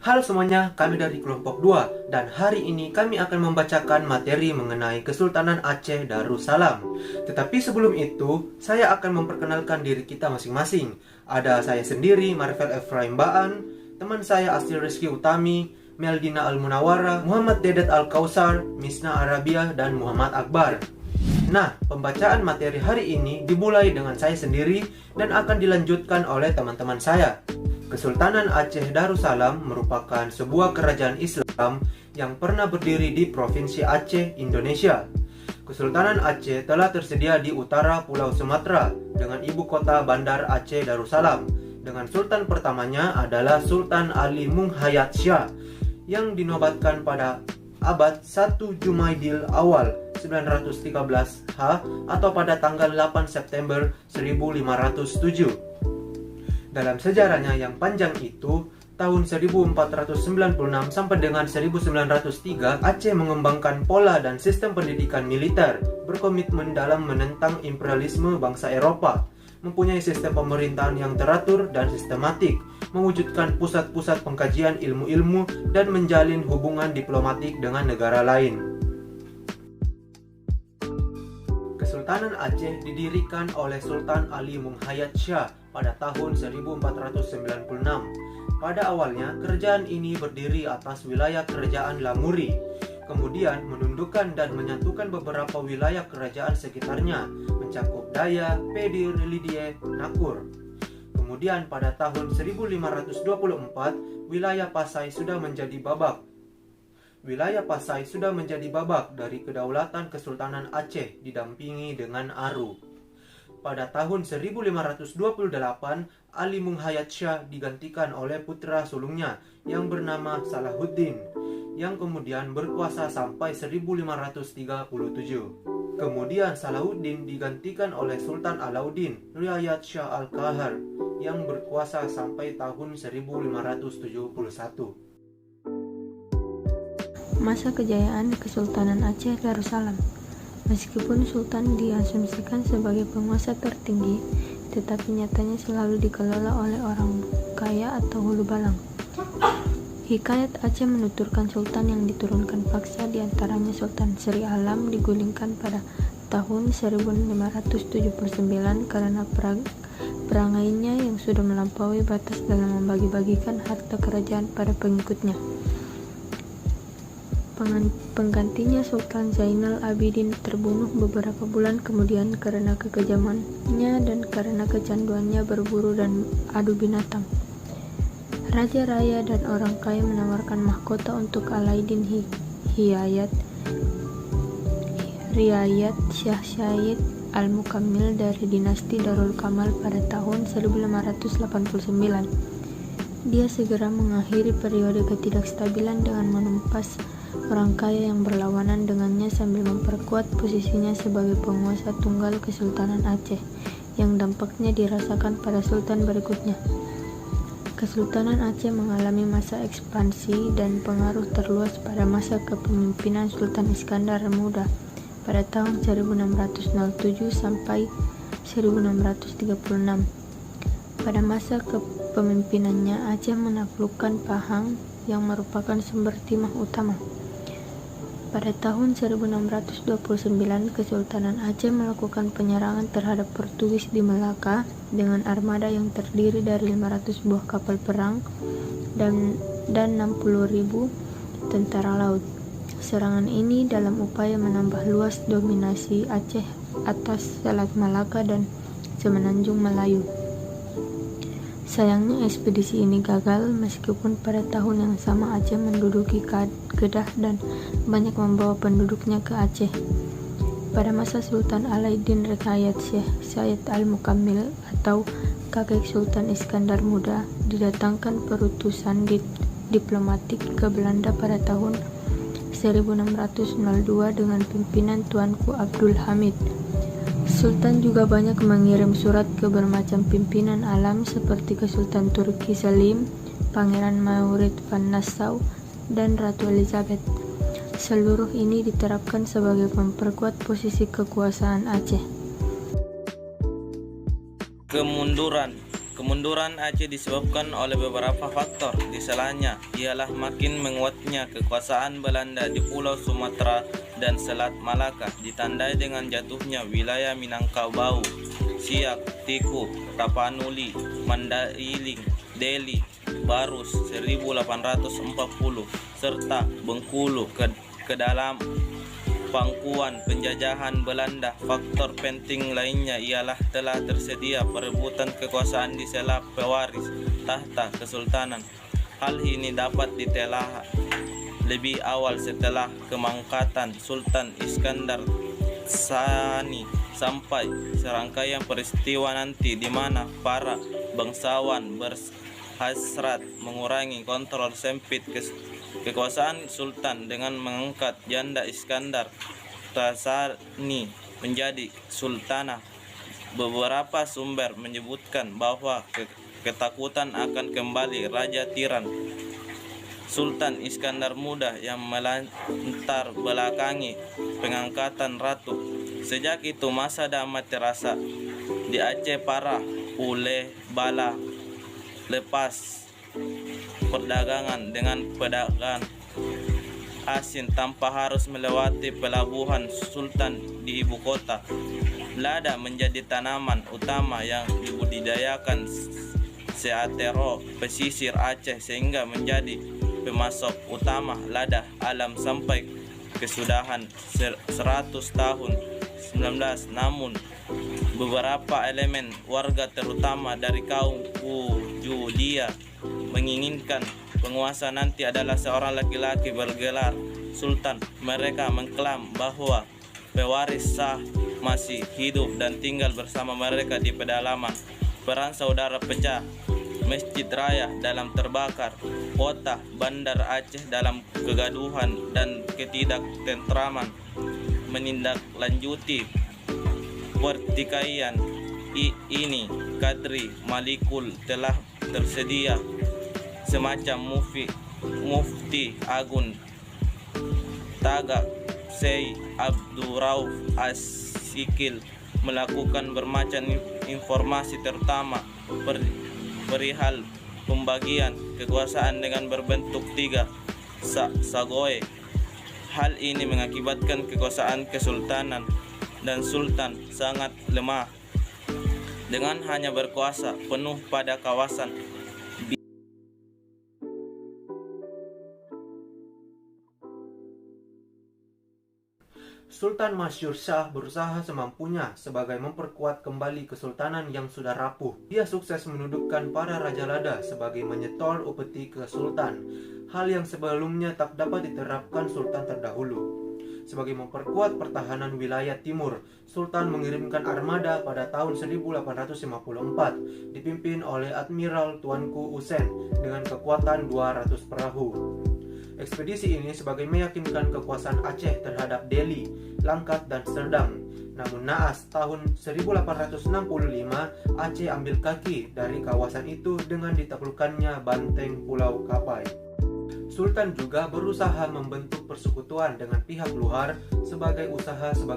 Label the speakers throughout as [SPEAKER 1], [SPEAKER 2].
[SPEAKER 1] Halo semuanya, kami dari kelompok 2 dan hari ini kami akan membacakan materi mengenai Kesultanan Aceh Darussalam. Tetapi sebelum itu, saya akan memperkenalkan diri kita masing-masing. Ada saya sendiri, Marvel Efraim Baan, teman saya Asri Rizky Utami, Meldina Al-Munawara, Muhammad Dedet Al-Kausar, Misna Arabia, dan Muhammad Akbar. Nah, pembacaan materi hari ini dimulai dengan saya sendiri dan akan dilanjutkan oleh teman-teman saya. Kesultanan Aceh Darussalam merupakan sebuah kerajaan Islam yang pernah berdiri di Provinsi Aceh, Indonesia. Kesultanan Aceh telah tersedia di utara Pulau Sumatera dengan ibu kota Bandar Aceh Darussalam. Dengan sultan pertamanya adalah Sultan Ali Munghayat Shah yang dinobatkan pada abad 1 Jumaidil Awal 913 H atau pada tanggal 8 September 1507. Dalam sejarahnya yang panjang itu, tahun 1496 sampai dengan 1903, Aceh mengembangkan pola dan sistem pendidikan militer, berkomitmen dalam menentang imperialisme bangsa Eropa, mempunyai sistem pemerintahan yang teratur dan sistematik, mewujudkan pusat-pusat pengkajian ilmu-ilmu, dan menjalin hubungan diplomatik dengan negara lain. Kesultanan Aceh didirikan oleh Sultan Ali Munghayat Shah pada tahun 1496. Pada awalnya, kerajaan ini berdiri atas wilayah kerajaan Lamuri, kemudian menundukkan dan menyatukan beberapa wilayah kerajaan sekitarnya, mencakup Daya, Pedir, Lidie, Nakur. Kemudian pada tahun 1524, wilayah Pasai sudah menjadi babak dari kedaulatan Kesultanan Aceh didampingi dengan Aru. Pada tahun 1528, Ali Munghayat Shah digantikan oleh putra sulungnya yang bernama Salahuddin, yang kemudian berkuasa sampai 1537. Kemudian Salahuddin digantikan oleh Sultan Alauddin Riayat Shah Al-Qahar yang berkuasa sampai tahun 1571.
[SPEAKER 2] Masa kejayaan Kesultanan Aceh Darussalam. Meskipun Sultan diasumsikan sebagai penguasa tertinggi, tetapi nyatanya selalu dikelola oleh orang kaya atau hulu balang. Hikayat Aceh menuturkan Sultan yang diturunkan paksa, diantaranya Sultan Sri Alam digulingkan pada tahun 1579 karena perangainya yang sudah melampaui batas dalam membagi-bagikan harta kerajaan pada pengikutnya. Penggantinya Sultan Zainal Abidin terbunuh beberapa bulan kemudian karena kekejamannya dan karena kecanduannya berburu dan adu binatang. Raja raya dan orang kaya menawarkan mahkota untuk Alauddin Riayat Syah Syed Al-Mukammil dari dinasti Darul Kamal pada tahun 1589. Dia segera mengakhiri periode ketidakstabilan dengan menumpas orang kaya yang berlawanan dengannya sambil memperkuat posisinya sebagai penguasa tunggal Kesultanan Aceh yang dampaknya dirasakan pada sultan berikutnya. Kesultanan Aceh mengalami masa ekspansi dan pengaruh terluas pada masa kepemimpinan Sultan Iskandar Muda pada tahun 1607 sampai 1636. Pada masa kepemimpinannya, Aceh menaklukkan Pahang yang merupakan sumber timah utama. Pada tahun 1629, Kesultanan Aceh melakukan penyerangan terhadap Portugis di Melaka dengan armada yang terdiri dari 500 buah kapal perang dan 60.000 tentara laut. Serangan ini dalam upaya menambah luas dominasi Aceh atas Selat Malaka dan Semenanjung Melayu. Sayangnya ekspedisi ini gagal meskipun pada tahun yang sama Aceh menduduki Kedah dan banyak membawa penduduknya ke Aceh. Pada masa Sultan Alauddin Riayat Syed Al-Mukammil atau kakek Sultan Iskandar Muda, didatangkan perutusan diplomatik ke Belanda pada tahun 1602 dengan pimpinan Tuanku Abdul Hamid. Sultan juga banyak mengirim surat ke bermacam pimpinan alam seperti ke Sultan Turki Selim, Pangeran Maurits van Nassau, dan Ratu Elizabeth. Seluruh ini diterapkan sebagai memperkuat posisi kekuasaan Aceh.
[SPEAKER 3] Kemunduran Kemunduran Aceh disebabkan oleh beberapa faktor. Di salahnya ialah makin menguatnya kekuasaan Belanda di Pulau Sumatera dan Selat Malaka, ditandai dengan jatuhnya wilayah Minangkabau, Siak, Tiku, Tapanuli, Mandailing, Deli, Barus 1840, serta Bengkulu ke dalam pangkuan penjajahan Belanda. Faktor penting lainnya ialah telah tersedia perebutan kekuasaan di sela pewaris tahta kesultanan. Hal ini dapat ditelah lebih awal setelah kemangkatan Sultan Iskandar Sani sampai serangkaian peristiwa nanti di mana para bangsawan berhasrat mengurangi kontrol sempit kekuasaan Sultan dengan mengangkat janda Iskandar Tasani menjadi sultanah. Beberapa sumber menyebutkan bahwa ketakutan akan kembali Raja Tiran Sultan Iskandar Muda yang melantar belakangi pengangkatan ratu. Sejak itu masa damai terasa di Aceh parah oleh bala lepas perdagangan dengan pedagang asing tanpa harus melewati pelabuhan Sultan di ibu kota. Lada menjadi tanaman utama yang dibudidayakan seantero pesisir Aceh sehingga menjadi pemasok utama lada alam sampai kesudahan 100 tahun 19. Namun beberapa elemen warga terutama dari kaum Wujudia menginginkan penguasa nanti adalah seorang laki-laki bergelar sultan. Mereka mengklaim bahwa pewaris sah masih hidup dan tinggal bersama mereka di pedalaman. Perang saudara pecah, masjid raya dalam terbakar, kota bandar Aceh dalam kegaduhan dan ketidaktentraman. Menindaklanjuti pertikaian ini, Kadri Malikul telah tersedia semacam mufti agung Tagak Syekh Abdurrauf As-Sikil melakukan bermacam informasi terutama perihal pembagian kekuasaan dengan berbentuk tiga sagoe. Hal ini mengakibatkan kekuasaan kesultanan dan sultan sangat lemah dengan hanya berkuasa penuh pada kawasan.
[SPEAKER 1] Sultan Masyur Shah berusaha semampunya sebagai memperkuat kembali kesultanan yang sudah rapuh. Dia sukses menundukkan para raja lada sebagai menyetol upeti ke sultan, hal yang sebelumnya tak dapat diterapkan sultan terdahulu. Sebagai memperkuat pertahanan wilayah timur, Sultan mengirimkan armada pada tahun 1854 dipimpin oleh Admiral Tuanku Usen dengan kekuatan 200 perahu. Ekspedisi ini sebagai meyakinkan kekuasaan Aceh terhadap Delhi, Langkat, dan Serdang. Namun naas tahun 1865 Aceh ambil kaki dari kawasan itu dengan ditaklukkannya Banteng Pulau Kapai. Sultan juga berusaha membentuk persekutuan dengan pihak luar sebagai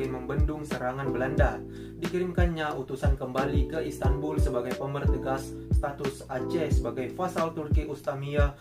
[SPEAKER 1] membendung serangan Belanda. Dikirimkannya utusan kembali ke Istanbul sebagai pemertegas status Aceh sebagai vasal Turki Ustamiyah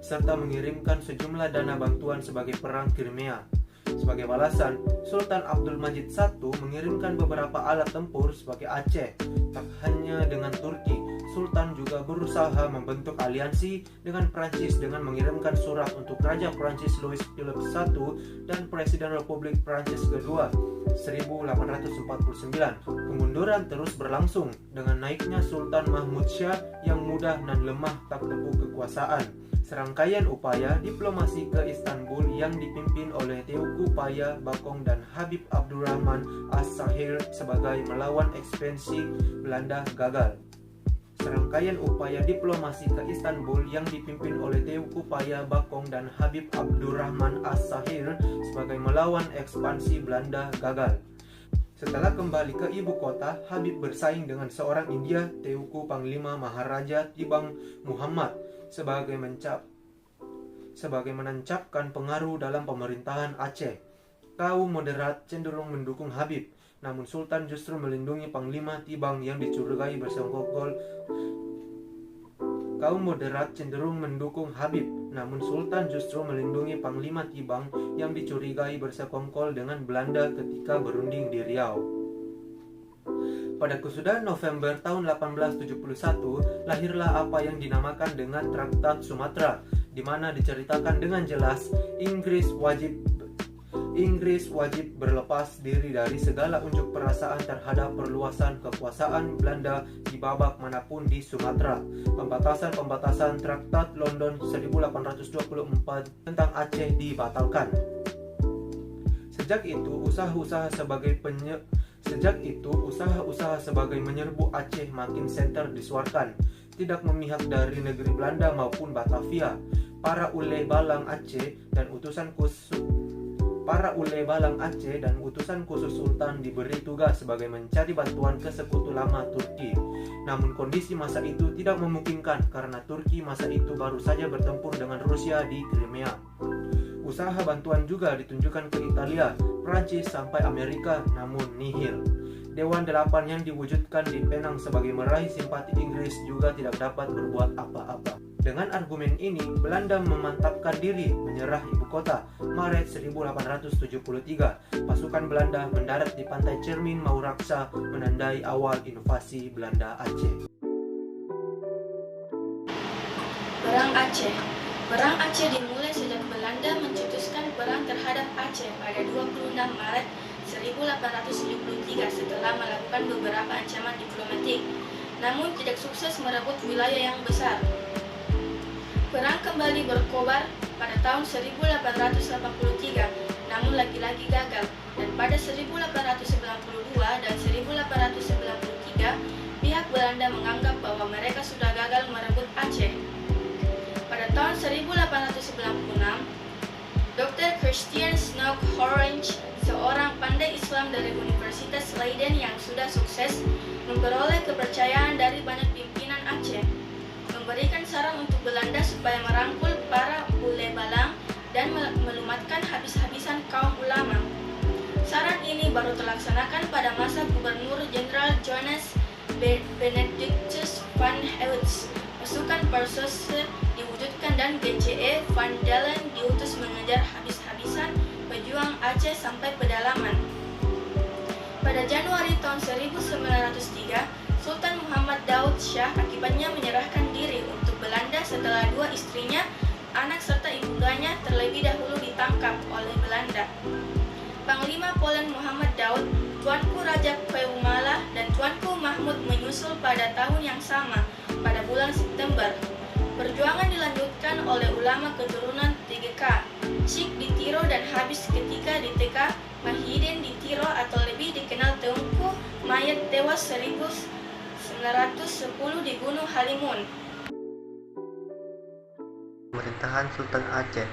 [SPEAKER 1] serta mengirimkan sejumlah dana bantuan sebagai perang Crimea. Sebagai balasan, Sultan Abdul Majid I mengirimkan beberapa alat tempur sebagai Aceh. Tak hanya dengan Turki, Sultan juga berusaha membentuk aliansi dengan Prancis dengan mengirimkan surat untuk Raja Prancis Louis Philippe I dan Presiden Republik Prancis kedua 1849. Kemunduran terus berlangsung dengan naiknya Sultan Mahmud Shah yang mudah dan lemah tak tepuk kekuasaan. Serangkaian upaya diplomasi ke Istanbul yang dipimpin oleh Teuku Paya Bakong dan Habib Abdurrahman As-Sahir sebagai melawan ekspansi Belanda gagal. Serangkaian upaya diplomasi ke Istanbul yang dipimpin oleh Teuku Paya Bakong dan Habib Abdurrahman As-Sahir sebagai melawan ekspansi Belanda gagal. Setelah kembali ke ibu kota, Habib bersaing dengan seorang India, Teuku Panglima Maharaja Tibang Muhammad, sebagai menancapkan pengaruh dalam pemerintahan Aceh. Kaum moderat cenderung mendukung Habib, namun Sultan justru melindungi Panglima Tibang yang dicurigai bersekongkol. Kaum moderat cenderung mendukung Habib, namun Sultan justru melindungi Panglima Tibang yang dicurigai bersekongkol dengan Belanda ketika berunding di Riau. Pada kesudahan November tahun 1871, lahirlah apa yang dinamakan dengan Traktat Sumatera, di mana diceritakan dengan jelas Inggris wajib berlepas diri dari segala unjuk perasaan terhadap perluasan kekuasaan Belanda di babak manapun di Sumatera. Pembatasan Traktat London 1824 tentang Aceh dibatalkan. Sejak itu, usaha-usaha sebagai menyerbu Aceh makin senter disuarkan, tidak memihak dari negeri Belanda maupun Batavia. Para ule balang Aceh dan utusan khusus Sultan diberi tugas sebagai mencari bantuan ke sekutu lama Turki. Namun kondisi masa itu tidak memungkinkan karena Turki masa itu baru saja bertempur dengan Rusia di Crimea. Usaha bantuan juga ditunjukkan ke Italia, Prancis sampai Amerika, namun nihil. Dewan 8 yang diwujudkan di Penang sebagai meraih simpati Inggris juga tidak dapat berbuat apa-apa. Dengan argumen ini, Belanda memantapkan diri menyerah ibu kota. Maret 1873, pasukan Belanda mendarat di pantai Cermin Mauraksa, menandai awal invasi Belanda Aceh.
[SPEAKER 4] Perang Aceh. Perang Aceh dimulai sejak Belanda mencetuskan perang terhadap Aceh pada 26 Maret 1873 setelah melakukan beberapa ancaman diplomatik, namun tidak sukses merebut wilayah yang besar. Perang kembali berkobar pada tahun 1883, namun lagi-lagi gagal, dan pada 1892 dan 1893 pihak Belanda menganggap bahwa mereka sudah gagal merebut Aceh. Pada tahun 1896, Dr. Christian Snook Orange, seorang pandai Islam dari Universitas Leiden yang sudah sukses memperoleh kepercayaan dari banyak pimpinan Aceh, memberikan saran untuk Belanda supaya merangkul para ule balang dan melumatkan habis-habisan kaum ulama. Saran ini baru terlaksanakan pada masa Gubernur Jenderal Johannes Benedictus van Heutz. Pasukan Parsosse diwujudkan dan GCE Van Dalen diutus mengejar habis-habisan pejuang Aceh sampai pedalaman. Pada Januari tahun 1903, Sultan Muhammad Daud Shah akibatnya menyerahkan diri untuk Belanda setelah dua istrinya, anak serta ibundanya terlebih dahulu ditangkap oleh Belanda. Panglima Poland Muhammad Daud, Tuanku Raja Peumala, dan Tuanku Mahmud menyusul pada tahun yang sama, pada bulan September. Perjuangan dilanjutkan oleh ulama keturunan TGK, Syekh di Tiro dan habis ketika di TK Mahidin di Tiro atau lebih dikenal Teungku Mayat tewas 1910 di Gunung Halimun.
[SPEAKER 5] Pemerintahan Sultan Aceh.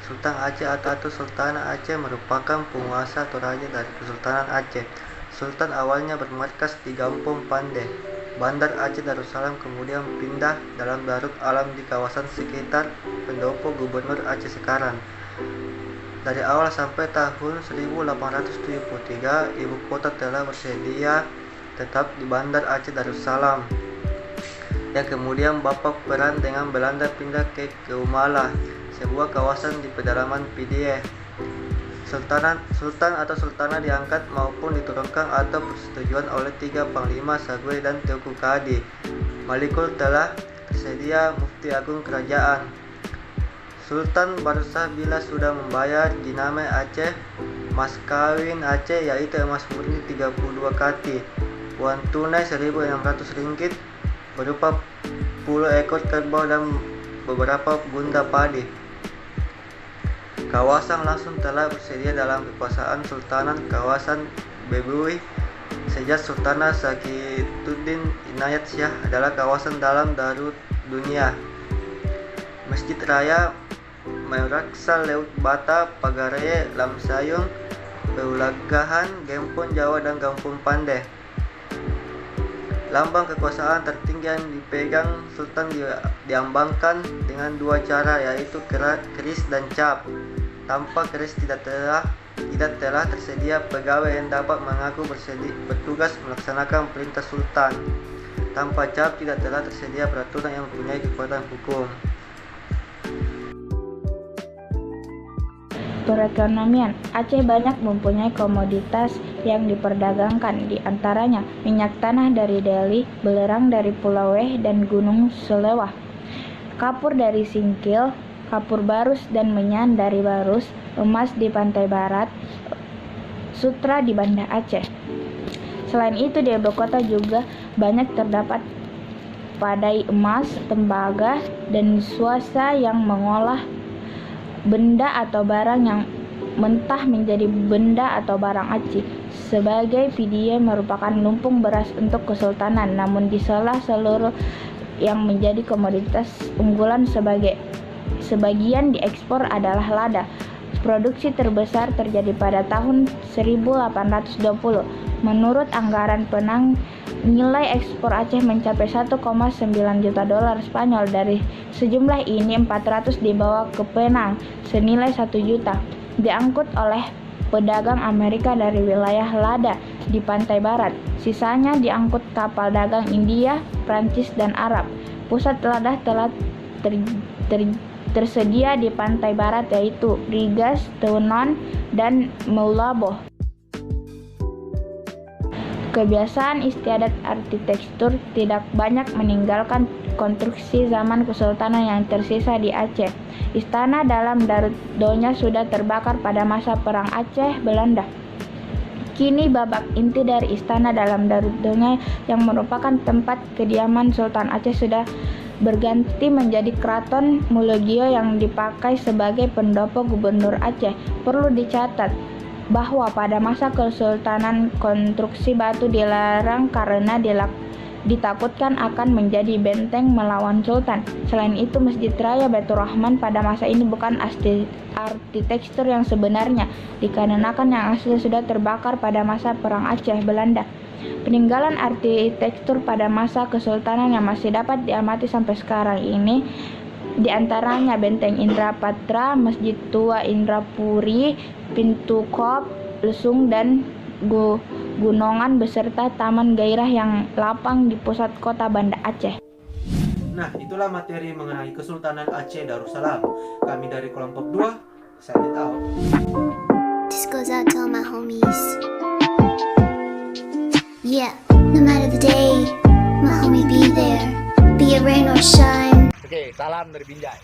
[SPEAKER 5] Sultan Aceh atau Sultanah Aceh merupakan penguasa atau raja dari Kesultanan Aceh. Sultan awalnya bermarkas di Kampung Pandeh, Bandar Aceh Darussalam, kemudian pindah dalam Darut Alam di kawasan sekitar pendopo Gubernur Aceh sekarang. Dari awal sampai tahun 1873, ibu kota telah bersedia tetap di Bandar Aceh Darussalam, yang kemudian babak perang dengan Belanda pindah ke Keumala, sebuah kawasan di pedalaman Pidie. Sultan atau Sultanah diangkat maupun diturunkan atau persetujuan oleh tiga panglima Sagwe dan Teuku Kadi. Malikul telah tersedia Mufti Agung Kerajaan. Sultan baru sah bila sudah membayar jiname Aceh, mas kawin Aceh yaitu emas murni 32 kati, uang tunai 1.600 ringgit berupa 10 ekor kerbau dan beberapa bunda padi. Kawasan langsung telah bersedia dalam kekuasaan Sultanan kawasan Bebui. Sejak Sultanah Sakituddin Inayat Syah adalah kawasan dalam Darut Dunia. Masjid Raya Mauraksa, Leut Bata, Pagaraya, Lamsayung, Peulagahan, Gempon Jawa, dan Kampung Pandeh. Lambang kekuasaan tertinggi yang dipegang Sultan diambangkan dengan dua cara, yaitu keris dan cap. Tanpa keris tidak telah tersedia pegawai yang dapat mengaku bertugas melaksanakan perintah sultan. Tanpa cap tidak telah tersedia peraturan yang mempunyai kekuatan hukum.
[SPEAKER 6] Perekonomian Aceh banyak mempunyai komoditas yang diperdagangkan, di antaranya minyak tanah dari Deli, belerang dari Pulau Weh dan Gunung Selewah, kapur dari Singkil, kapur barus dan menyan dari Barus, emas di pantai barat, sutra di Banda Aceh. Selain itu, di ibu kota juga banyak terdapat padai emas, tembaga, dan swasta yang mengolah benda atau barang yang mentah menjadi benda atau barang aci. Sebagai pidie merupakan lumpung beras untuk kesultanan, namun di seluruh yang menjadi komoditas unggulan sebagian diekspor adalah lada. Produksi terbesar terjadi pada tahun 1820. Menurut anggaran Penang, nilai ekspor Aceh mencapai 1,9 juta dolar Spanyol. Dari sejumlah ini 400 dibawa ke Penang senilai 1 juta, diangkut oleh pedagang Amerika dari wilayah Lada di pantai barat. Sisanya diangkut kapal dagang India, Prancis, dan Arab. Pusat lada telah tersedia di pantai barat, yaitu Rigas, Teunon, dan Meulaboh. Kebiasaan istiadat arsitektur tidak banyak meninggalkan konstruksi zaman kesultanan yang tersisa di Aceh. Istana dalam Darudonya sudah terbakar pada masa Perang Aceh Belanda. Kini babak inti dari Istana dalam Darudonya yang merupakan tempat kediaman Sultan Aceh sudah berganti menjadi Keraton Mulegio yang dipakai sebagai pendopo Gubernur Aceh. Perlu dicatat bahwa pada masa kesultanan konstruksi batu dilarang karena ditakutkan akan menjadi benteng melawan sultan. Selain itu, Masjid Raya Baitur Rahman pada masa ini bukan arsitektur yang sebenarnya, dikarenakan yang asli sudah terbakar pada masa Perang Aceh Belanda. Peninggalan arsitektur pada masa kesultanan yang masih dapat diamati sampai sekarang ini di antaranya Benteng Indrapatra, Masjid Tua Indrapuri, Pintu Kop, Lesung, dan Gunungan beserta Taman Gairah yang lapang di pusat kota Banda Aceh.
[SPEAKER 1] Nah, itulah materi mengenai Kesultanan Aceh Darussalam. Kami dari kelompok 2, sign it out.
[SPEAKER 7] This goes out to all my homies. Yeah, no matter the day, my homie be there. Be it rain or shine.
[SPEAKER 8] Oke, salam dari Binjai.